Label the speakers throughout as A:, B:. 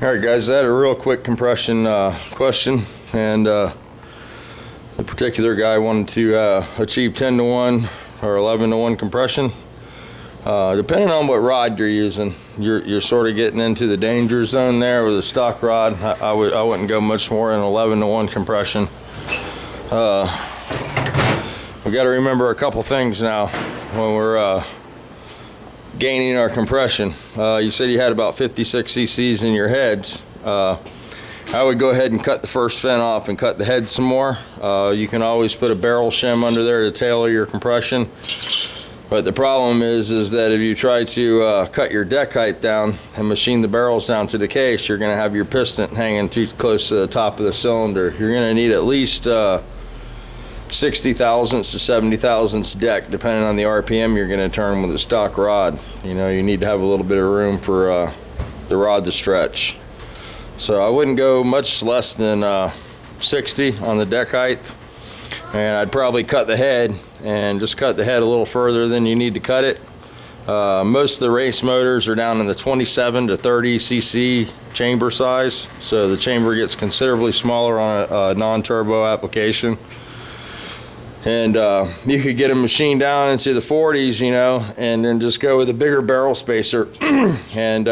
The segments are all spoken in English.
A: All right, guys, I had a real quick compression question, and the particular guy wanted to achieve 10 to 1 or 11 to 1 compression. Depending on what rod you're using, you're sort of getting into the danger zone there with a stock rod. I wouldn't go much more than 11 to 1 compression. We got to remember a couple things now when we're gaining our compression. You said you had about 56 cc's in your heads. I would go ahead and cut the first fin off and cut the head some more. You can always put a barrel shim under there to tailor your compression. But the problem is that if you try to cut your deck height down and machine the barrels down to the case, you're going to have your piston hanging too close to the top of the cylinder. You're going to need at least 60 thousandths to 70 thousandths deck, depending on the RPM you're going to turn with a stock rod. You know, you need to have a little bit of room for the rod to stretch. So I wouldn't go much less than 60 on the deck height, and I'd probably cut the head and just cut the head a little further than you need to cut it. Most of the race motors are down in the 27 to 30 cc chamber size, so the chamber gets considerably smaller on a non-turbo application. And you could get a machine down into the 40s, you know, and then just go with a bigger barrel spacer, and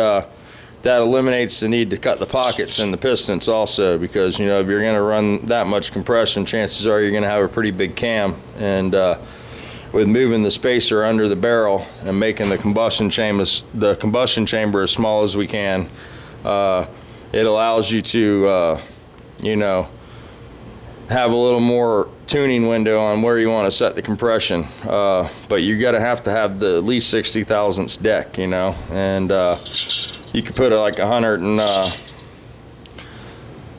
A: that eliminates the need to cut the pockets and the pistons also, because, you know, if you're going to run that much compression, chances are you're going to have a pretty big cam. And with moving the spacer under the barrel and making the combustion chamber as small as we can, it allows you to, you know, have a little more tuning window on where you want to set the compression. But you got to have the at least 60 thousandths deck, you know, and you could put like 100 and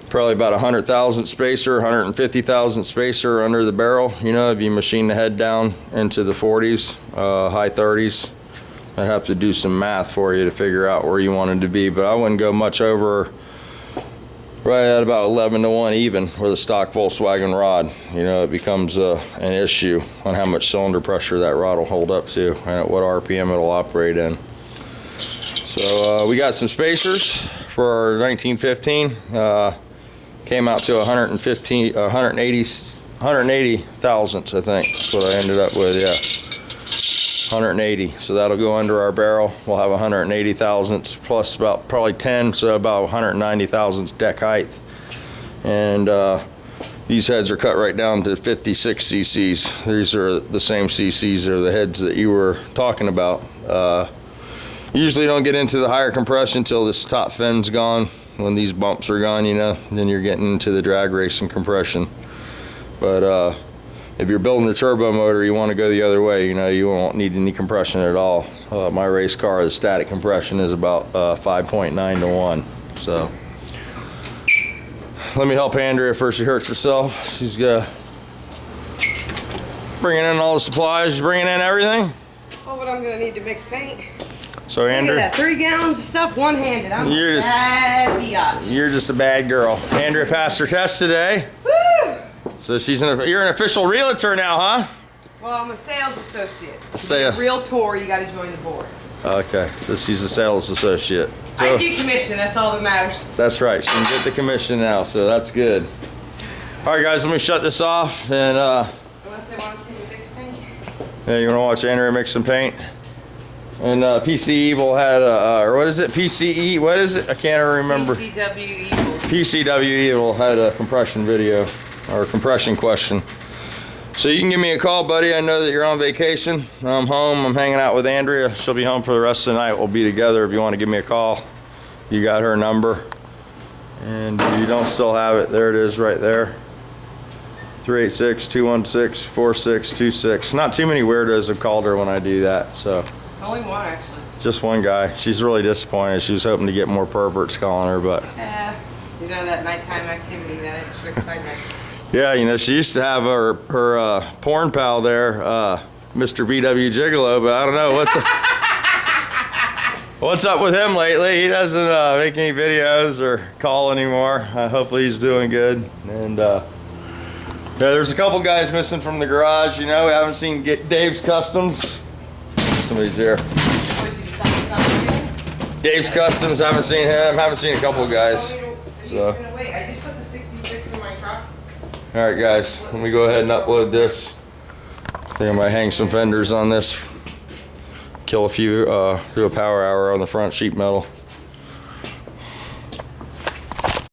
A: probably about 100 thousandth spacer, 150 thousandth spacer under the barrel. You know, if you machine the head down into the 40s, high 30s, I'd have to do some math for you to figure out where you wanted to be, but I wouldn't go much over right at about 11 to 1 even with a stock Volkswagen rod. You know, it becomes an issue on how much cylinder pressure that rod will hold up to and at what RPM it'll operate in. So we got some spacers for our 1915. Came out to 180 thousandths, I think. That's what I ended up with, yeah. 180. So that'll go under our barrel. We'll have 180 thousandths plus about probably 10, so about 190 thousandths deck height. And these heads are cut right down to 56 cc's. These are the same cc's or the heads that you were talking about. Usually don't get into the higher compression until this top fin's gone. When these bumps are gone, you know, then you're getting into the drag racing compression. But if you're building a turbo motor, you want to go the other way. You know, you won't need any compression at all. My race car, the static compression is about 5.9 to 1. So let me help Andrea before she hurts herself. She's bringing in all the supplies. You bringing in everything?
B: Oh, but I'm gonna need to mix paint.
A: So Andrea,
B: look at that, 3 gallons of stuff one-handed. I'm a bad biatch.
A: You're just a bad girl. Andrea passed her test today.
B: Woo!
A: So you're an official realtor now, huh?
B: Well, I'm a sales associate.
A: Say
B: a realtor, you got to join the board.
A: Okay, so she's a sales associate. So,
B: I get commission. That's all that matters.
A: That's right. She can get the commission now, so that's good. All right, guys, let me shut this off. And
B: unless they want us to mix paint.
A: Yeah, you want to watch Andrea mix some paint? And PC Evil had or what is it? PCE? What is it? I can't remember.
B: PCW Evil.
A: PCW Evil had a compression video or a compression question. So you can give me a call, buddy. I know that you're on vacation. I'm home. I'm hanging out with Andrea. She'll be home for the rest of the night. We'll be together. If you want to give me a call, you got her number. And if you don't still have it, there it is right there. 386-216-4626. Not too many weirdos have called her when I do that, so.
B: Only one, actually.
A: Just one guy. She's really disappointed. She was hoping to get more perverts calling her, but.
B: You know, that nighttime activity, that extra excitement.
A: Yeah, you know, she used to have her porn pal there, Mr. VW Gigolo, but I don't know what's up with him lately. He doesn't make any videos or call anymore. Hopefully he's doing good. And yeah, there's a couple guys missing from the garage. You know, we haven't seen Dave's Customs. Somebody's there. Dave's Customs, haven't seen him. Haven't seen a couple of guys. So.
B: Wait, I just put the 66 in my truck.
A: All right, guys, let me go ahead and upload this. I think I might hang some fenders on this. Kill a few, do a power hour on the front sheet metal.